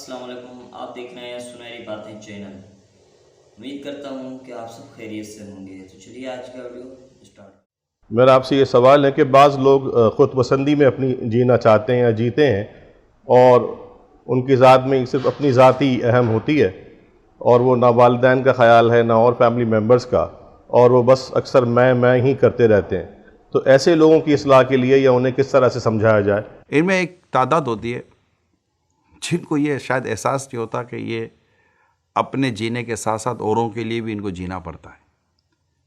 السلام علیکم، آپ دیکھ رہے ہیں سنہری باتیں چینل۔ امید کرتا ہوں کہ آپ سب خیریت سے ہوں گے۔ تو چلیے آج کا ویڈیو اسٹارٹ۔ میرا آپ سے یہ سوال ہے کہ بعض لوگ خود پسندی میں اپنی جینا چاہتے ہیں یا جیتے ہیں، اور ان کی ذات میں صرف اپنی ذات ہی اہم ہوتی ہے، اور وہ نہ والدین کا خیال ہے نہ اور فیملی ممبرز کا، اور وہ بس اکثر میں ہی کرتے رہتے ہیں۔ تو ایسے لوگوں کی اصلاح کے لیے یا انہیں کس طرح سے سمجھایا جائے؟ ان میں ایک تعداد ہوتی ہے جن کو یہ شاید احساس نہیں ہوتا کہ یہ اپنے جینے کے ساتھ ساتھ اوروں کے لیے بھی ان کو جینا پڑتا ہے۔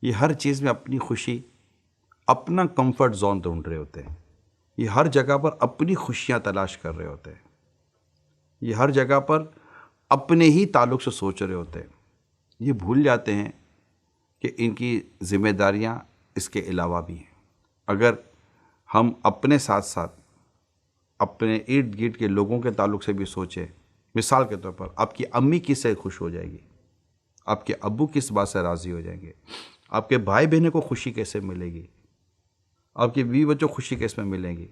یہ ہر چیز میں اپنی خوشی، اپنا کمفرٹ زون ڈھونڈ رہے ہوتے ہیں۔ یہ ہر جگہ پر اپنی خوشیاں تلاش کر رہے ہوتے ہیں۔ یہ ہر جگہ پر اپنے ہی تعلق سے سوچ رہے ہوتے ہیں۔ یہ بھول جاتے ہیں کہ ان کی ذمہ داریاں اس کے علاوہ بھی ہیں۔ اگر ہم اپنے ساتھ ساتھ اپنے ارد گرد کے لوگوں کے تعلق سے بھی سوچیں، مثال کے طور پر آپ کی امی کس سے خوش ہو جائے گی، آپ کے ابو کس بات سے راضی ہو جائیں گے، آپ کے بھائی بہنوں کو خوشی کیسے ملے گی، آپ کے بیوی بچوں کو خوشی کیسے میں ملے گی،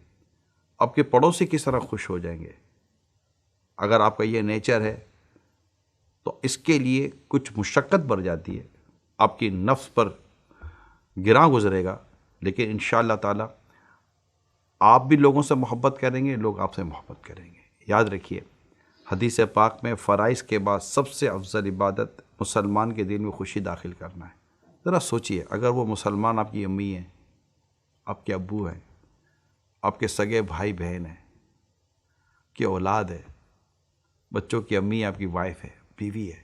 آپ کے پڑوسی کس طرح خوش ہو جائیں گے۔ اگر آپ کا یہ نیچر ہے تو اس کے لیے کچھ مشقت بڑھ جاتی ہے، آپ کی نفس پر گراں گزرے گا، لیکن انشاءاللہ تعالی آپ بھی لوگوں سے محبت کریں گے، لوگ آپ سے محبت کریں گے۔ یاد رکھیے، حدیث پاک میں فرائض کے بعد سب سے افضل عبادت مسلمان کے دل میں خوشی داخل کرنا ہے۔ ذرا سوچئے، اگر وہ مسلمان آپ کی امی ہیں، آپ کے ابو ہیں، آپ کے سگے بھائی بہن ہیں، کی اولاد ہے، بچوں کی امی، آپ کی وائف ہے، بیوی ہے،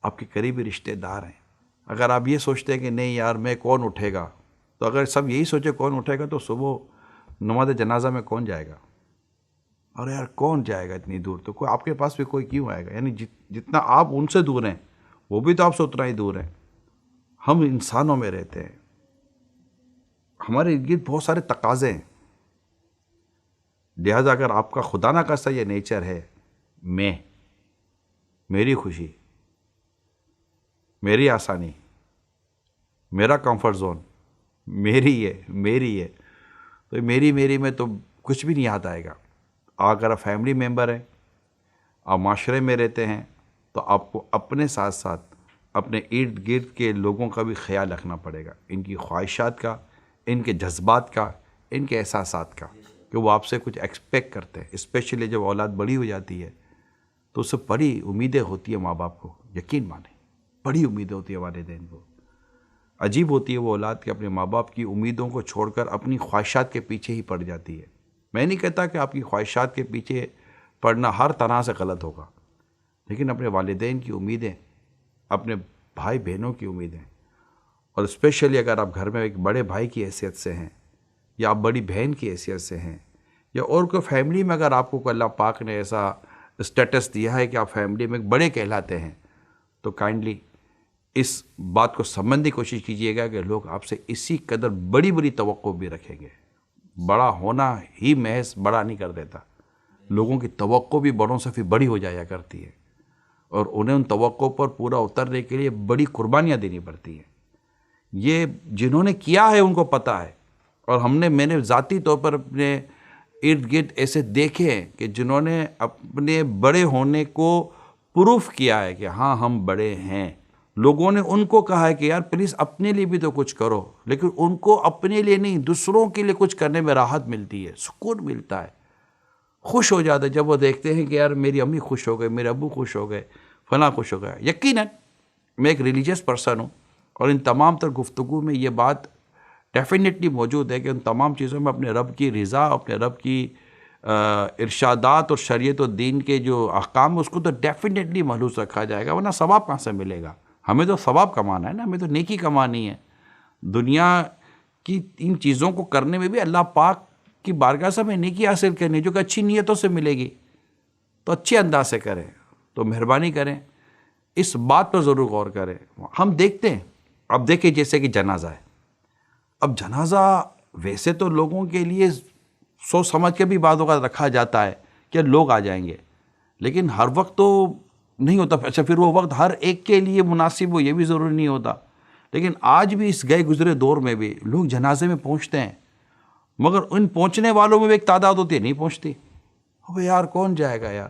آپ کے قریبی رشتہ دار ہیں، اگر آپ یہ سوچتے ہیں کہ نہیں یار میں کون اٹھے گا، تو اگر سب یہی سوچے کون اٹھے گا تو صبح نماز جنازہ میں کون جائے گا؟ اور یار کون جائے گا اتنی دور؟ تو کوئی آپ کے پاس بھی کوئی کیوں آئے گا؟ یعنی جتنا آپ ان سے دور ہیں وہ بھی تو آپ سے اتنا ہی دور ہیں۔ ہم انسانوں میں رہتے ہیں، ہمارے ارد گرد بہت سارے تقاضے ہیں، لہٰذا اگر آپ کا خدا نہ خواستہ یہ نیچر ہے، میری خوشی، میری آسانی، میرا کمفرٹ زون، میری ہے، تو میری میں تو کچھ بھی نہیں یاد آئے گا۔ اگر آپ فیملی ممبر ہیں، آپ معاشرے میں رہتے ہیں، تو آپ کو اپنے ساتھ ساتھ اپنے ارد گرد کے لوگوں کا بھی خیال رکھنا پڑے گا، ان کی خواہشات کا، ان کے جذبات کا، ان کے احساسات کا، کہ وہ آپ سے کچھ ایکسپیکٹ کرتے ہیں۔ اسپیشلی جب اولاد بڑی ہو جاتی ہے تو اس سے بڑی امیدیں ہوتی ہیں ماں باپ کو، یقین مانیں، بڑی امیدیں ہوتی ہیں والدین کو۔ عجیب ہوتی ہے وہ اولاد کہ اپنے ماں باپ کی امیدوں کو چھوڑ کر اپنی خواہشات کے پیچھے ہی پڑ جاتی ہے۔ میں نہیں کہتا کہ آپ کی خواہشات کے پیچھے پڑنا ہر طرح سے غلط ہوگا، لیکن اپنے والدین کی امیدیں، اپنے بھائی بہنوں کی امیدیں، اور اسپیشلی اگر آپ گھر میں ایک بڑے بھائی کی حیثیت سے ہیں، یا آپ بڑی بہن کی حیثیت سے ہیں، یا اور کوئی فیملی میں اگر آپ کو اللہ پاک نے ایسا اسٹیٹس دیا ہے کہ آپ فیملی میں بڑے کہلاتے ہیں، تو کائنڈلی اس بات کو سمجھنے کی کوشش کیجئے گا کہ لوگ آپ سے اسی قدر بڑی توقع بھی رکھیں گے۔ بڑا ہونا ہی محض بڑا نہیں کر دیتا، لوگوں کی توقع بھی بڑوں سے پھر بڑی ہو جایا کرتی ہے، اور انہیں ان توقع پر پورا اترنے کے لیے بڑی قربانیاں دینی پڑتی ہیں۔ یہ جنہوں نے کیا ہے ان کو پتہ ہے، اور میں نے ذاتی طور پر اپنے ارد گرد ایسے دیکھے ہیں کہ جنہوں نے اپنے بڑے ہونے کو پروف کیا ہے کہ ہاں ہم بڑے ہیں۔ لوگوں نے ان کو کہا ہے کہ یار پلیز اپنے لیے بھی تو کچھ کرو، لیکن ان کو اپنے لیے نہیں، دوسروں کے لیے کچھ کرنے میں راحت ملتی ہے، سکون ملتا ہے، خوش ہو جاتے جب وہ دیکھتے ہیں کہ یار میری امی خوش ہو گئے، میرے ابو خوش ہو گئے، فلاں خوش ہو گیا۔ یقیناً میں ایک ریلیجیس پرسن ہوں، اور ان تمام تر گفتگو میں یہ بات ڈیفینیٹلی موجود ہے کہ ان تمام چیزوں میں اپنے رب کی رضا، اپنے رب کی ارشادات اور شریعت و دین کے جو احکام، اس کو تو ڈیفینیٹلی ملحوظ رکھا جائے گا، ورنہ ثواب کہاں سے ملے گا؟ ہمیں تو ثواب کمانا ہے نا، ہمیں تو نیکی کمانی ہے۔ دنیا کی ان چیزوں کو کرنے میں بھی اللہ پاک کی بارگاہ سے ہمیں نیکی حاصل کرنی ہے، جو کہ اچھی نیتوں سے ملے گی، تو اچھے انداز سے کریں، تو مہربانی کریں، اس بات پر ضرور غور کریں۔ ہم دیکھتے ہیں، اب دیکھیں جیسے کہ جنازہ ہے، اب جنازہ ویسے تو لوگوں کے لیے سوچ سمجھ کے بھی بعض اوقات رکھا جاتا ہے کہ لوگ آ جائیں گے، لیکن ہر وقت تو نہیں ہوتا۔ اچھا پھر وہ وقت ہر ایک کے لیے مناسب ہو یہ بھی ضروری نہیں ہوتا، لیکن آج بھی اس گئے گزرے دور میں بھی لوگ جنازے میں پہنچتے ہیں، مگر ان پہنچنے والوں میں بھی ایک تعداد ہوتی ہے نہیں پہنچتی۔ اب یار کون جائے گا یار؟